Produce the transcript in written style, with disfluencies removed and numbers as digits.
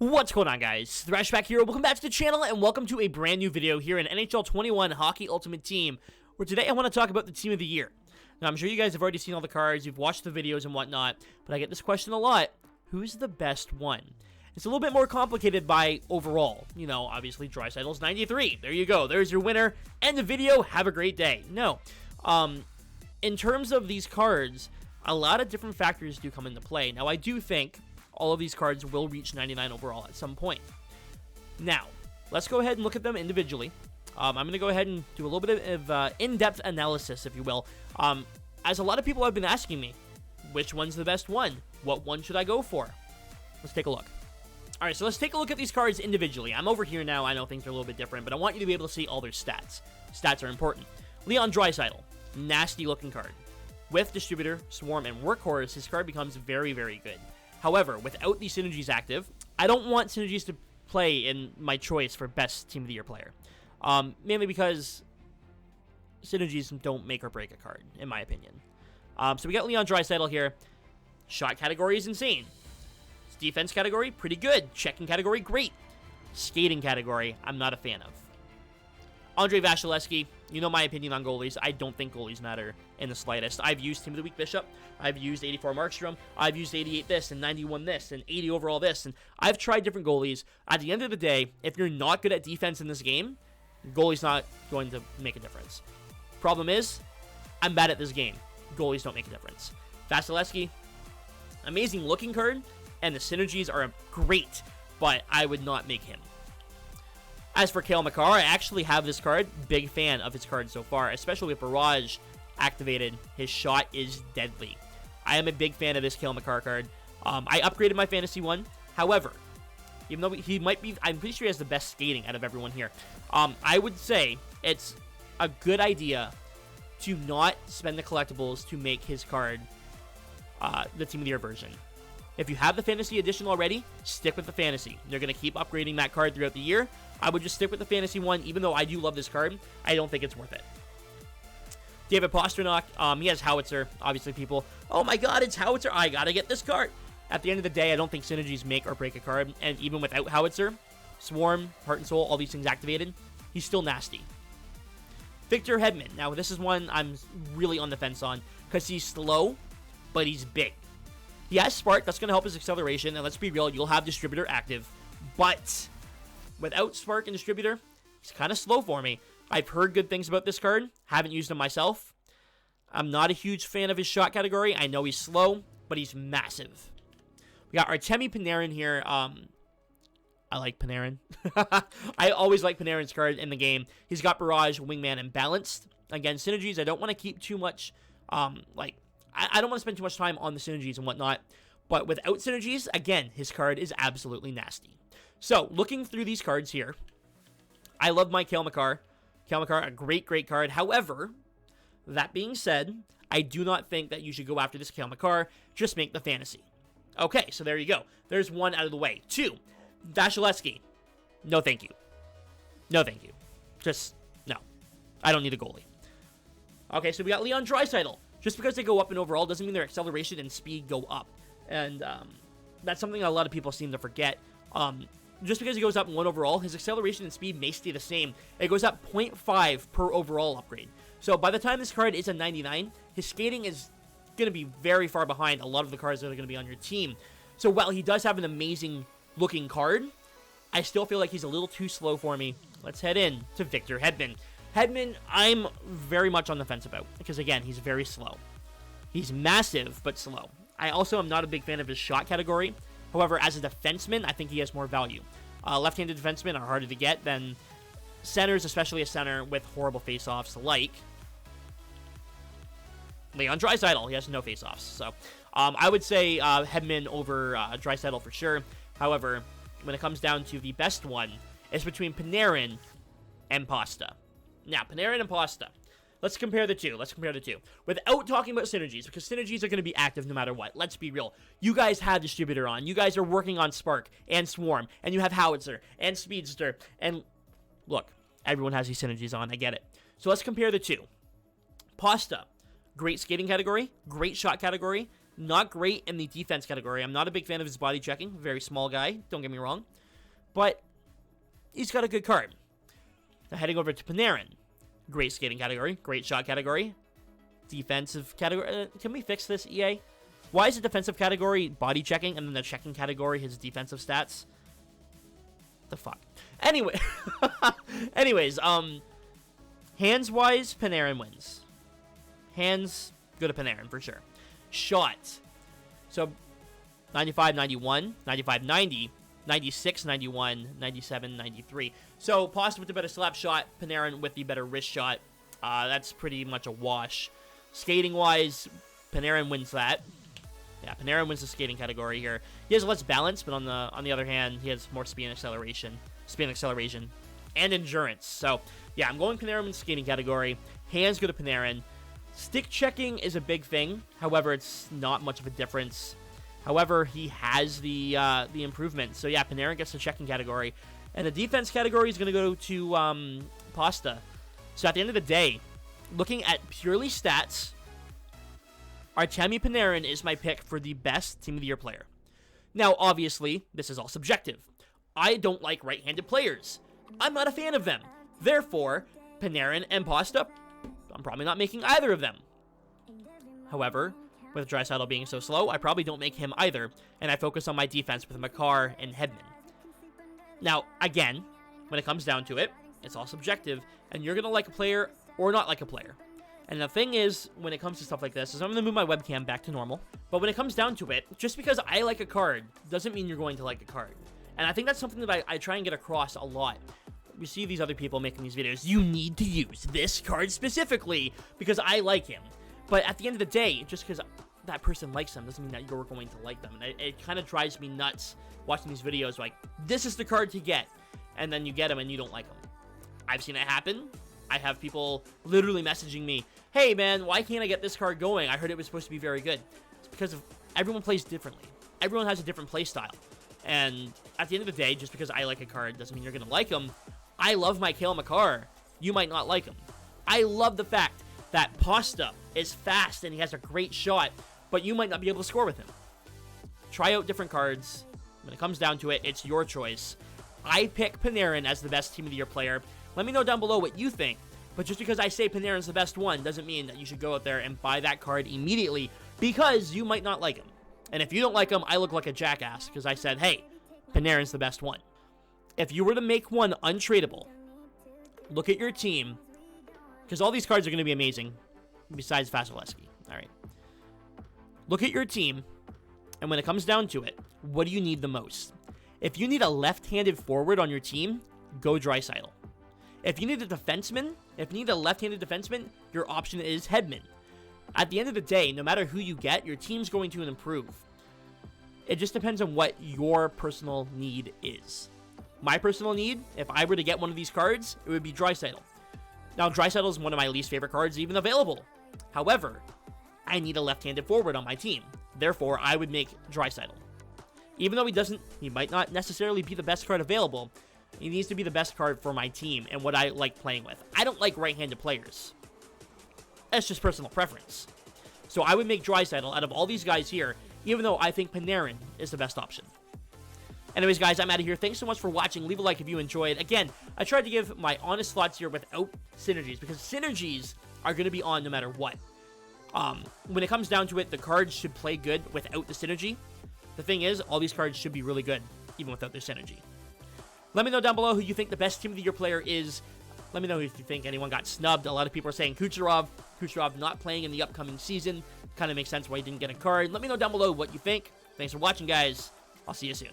What's going on, guys? Thrash back here. Welcome back to the channel, and welcome to a brand new video here in NHL 21 Hockey Ultimate Team, where today I want to talk about the Team of the Year. Now, I'm sure you guys have already seen all the cards, you've watched the videos and whatnot, but I get this question a lot. Who's the best one? It's a little bit more complicated by overall. You know, obviously, Drysidle's 93. There you go. There's your winner. End the video. Have a great day. No. In terms of these cards, a lot of different factors do come into play. Now, I do think all of these cards will reach 99 overall at some point. Now, let's go ahead and look at them individually. I'm going to go ahead and do a little bit of in-depth analysis, if you will. As a lot of people have been asking me, which one's the best one? What one should I go for? Let's take a look. Alright, so let's take a look at these cards individually. I'm over here now. I know things are a little bit different, but I want you to be able to see all their stats. Stats are important. Leon Drysidle, nasty looking card. With Distributor, Swarm, and Workhorse, his card becomes very, very good. However, without these synergies active, I don't want synergies to play in my choice for best Team of the Year player. Mainly because synergies don't make or break a card, in my opinion. So we got Leon Drysidle here. Shot category is insane. Defense category, pretty good. Checking category, great. Skating category, I'm not a fan of. Andre Vasilevsky, you know my opinion on goalies. I don't think goalies matter in the slightest. I've used Team of the Week Bishop. I've used 84 Markstrom. I've used 88 this and 91 this and 80 overall this. And I've tried different goalies. At the end of the day, if you're not good at defense in this game, goalie's not going to make a difference. Problem is, I'm bad at this game. Goalies don't make a difference. Vasilevsky, amazing looking card, and the synergies are great, but I would not make him. As for Kale Mccarran, I actually have this card. Big fan of his card so far, especially with Barrage activated. His shot is deadly. I am a big fan of this Kale Mccarran card. I upgraded my fantasy one. However, even though he might be, I'm pretty sure he has the best skating out of everyone here. I would say it's a good idea to not spend the collectibles to make his card the Team of the Year version. If you have the Fantasy Edition already, stick with the Fantasy. They're going to keep upgrading that card throughout the year. I would just stick with the Fantasy one, even though I do love this card. I don't think it's worth it. David Pastrnak, he has Howitzer. Obviously, people, oh my god, it's Howitzer. I got to get this card. At the end of the day, I don't think synergies make or break a card. And even without Howitzer, Swarm, Heart and Soul, all these things activated, he's still nasty. Victor Hedman. Now, this is one I'm really on the fence on because he's slow, but he's big. He has Spark, that's going to help his acceleration, and let's be real, you'll have Distributor active, but without Spark and Distributor, he's kind of slow for me. I've heard good things about this card, haven't used him myself. I'm not a huge fan of his shot category. I know he's slow, but he's massive. We got Artemi Panarin here. I like Panarin. I always like Panarin's card in the game. He's got Barrage, Wingman, and Balanced. Again, synergies, I don't want to keep too much, I don't want to spend too much time on the synergies and whatnot, but without synergies, again, his card is absolutely nasty. So, looking through these cards here, I love my Kale Mccarran. Kale Mccarran, a great, great card. However, that being said, I do not think that you should go after this Kale Mccarran. Just make the fantasy. Okay, so there you go. There's one out of the way. 2, Vasilevsky. No, thank you. No, thank you. Just, no. I don't need a goalie. Okay, so we got Leon Drysidle. Just because they go up in overall doesn't mean their acceleration and speed go up. And that's something a lot of people seem to forget. Just because he goes up in 1 overall, his acceleration and speed may stay the same. It goes up 0.5 per overall upgrade. So by the time this card is a 99, his skating is going to be very far behind a lot of the cards that are going to be on your team. So while he does have an amazing looking card, I still feel like he's a little too slow for me. Let's head in to Victor Hedman. Hedman, I'm very much on the fence about, because again, he's very slow. He's massive, but slow. I also am not a big fan of his shot category. However, as a defenseman, I think he has more value. Left-handed defensemen are harder to get than centers, especially a center with horrible face-offs like Leon Drysidle. He has no face-offs. So I would say Hedman over Drysidle for sure. However, when it comes down to the best one, it's between Panarin and Pasta. Now, Panera and Pasta. Let's compare the two. Without talking about synergies, because synergies are going to be active no matter what. Let's be real. You guys have Distributor on. You guys are working on Spark and Swarm. And you have Howitzer and Speedster. And look, everyone has these synergies on. I get it. So let's compare the two. Pasta. Great skating category. Great shot category. Not great in the defense category. I'm not a big fan of his body checking. Very small guy, don't get me wrong. But he's got a good card. Now heading over to Panarin. Great skating category. Great shot category. Defensive category. Can we fix this, EA? Why is the defensive category body checking and then the checking category his defensive stats? The fuck? Anyway. Anyways, hands-wise, Panarin wins. Hands, go to Panarin for sure. Shot. So, 95, 91, 95, 90, 96, 91, 97, 93. So, Pasta with the better slap shot, Panarin with the better wrist shot. That's pretty much a wash. Skating-wise, Panarin wins that. Yeah, Panera wins the skating category here. He has less balance, but on the other hand, he has more speed and acceleration, and endurance. So, yeah, I'm going Panarin in the skating category. Hands go to Panarin. Stick checking is a big thing. However, it's not much of a difference. However, he has the improvement. So, yeah, Panarin gets the checking category. And the defense category is going to go to Pasta. So, at the end of the day, looking at purely stats, Artemi Panarin is my pick for the best Team of the Year player. Now, obviously, this is all subjective. I don't like right-handed players. I'm not a fan of them. Therefore, Panarin and Pasta, I'm probably not making either of them. However, with Drysidle being so slow, I probably don't make him either, and I focus on my defense with Mccarran and Hedman. Now, again, when it comes down to it, it's all subjective, and you're going to like a player or not like a player. And the thing is, when it comes to stuff like this, is I'm going to move my webcam back to normal. But when it comes down to it, just because I like a card doesn't mean you're going to like a card. And I think that's something that I try and get across a lot. We see these other people making these videos. You need to use this card specifically because I like him. But at the end of the day, just because that person likes them doesn't mean that you're going to like them. And it kind of drives me nuts watching these videos like, this is the card to get. And then you get them and you don't like them. I've seen it happen. I have people literally messaging me, hey man, why can't I get this card going? I heard it was supposed to be very good. It's because everyone plays differently. Everyone has a different play style. And at the end of the day, just because I like a card doesn't mean you're going to like them. I love my Kale Mccarran. You might not like him. I love the fact that Pasta is fast and he has a great shot, but you might not be able to score with him. Try out different cards. When it comes down to it, it's your choice. I pick Panarin as the best Team of the Year player. Let me know down below what you think. But just because I say Panarin's the best one doesn't mean that you should go out there and buy that card immediately because you might not like him. And if you don't like him, I look like a jackass because I said, hey, Panarin's the best one. If you were to make one untradeable, look at your team because all these cards are going to be amazing besides Vasilevsky. All right. Look at your team, and when it comes down to it, what do you need the most? If you need a left-handed forward on your team, go Drysidle. If you need a defenseman, if you need a left-handed defenseman, your option is Hedman. At the end of the day, no matter who you get, your team's going to improve. It just depends on what your personal need is. My personal need, if I were to get one of these cards, it would be Drysidle. Now, Drysidle is one of my least favorite cards even available. However, I need a left-handed forward on my team. Therefore, I would make Drysidle. Even though he might not necessarily be the best card available, he needs to be the best card for my team and what I like playing with. I don't like right-handed players. That's just personal preference. So I would make Drysidle out of all these guys here, even though I think Panarin is the best option. Anyways, guys, I'm out of here. Thanks so much for watching. Leave a like if you enjoyed. Again, I tried to give my honest thoughts here without synergies, because synergies are going to be on no matter what. When it comes down to it, the cards should play good without the synergy. The thing is, all these cards should be really good, even without their synergy. Let me know down below who you think the best Team of the Year player is. Let me know if you think anyone got snubbed. A lot of people are saying Kucherov. Kucherov not playing in the upcoming season. Kind of makes sense why he didn't get a card. Let me know down below what you think. Thanks for watching, guys. I'll see you soon.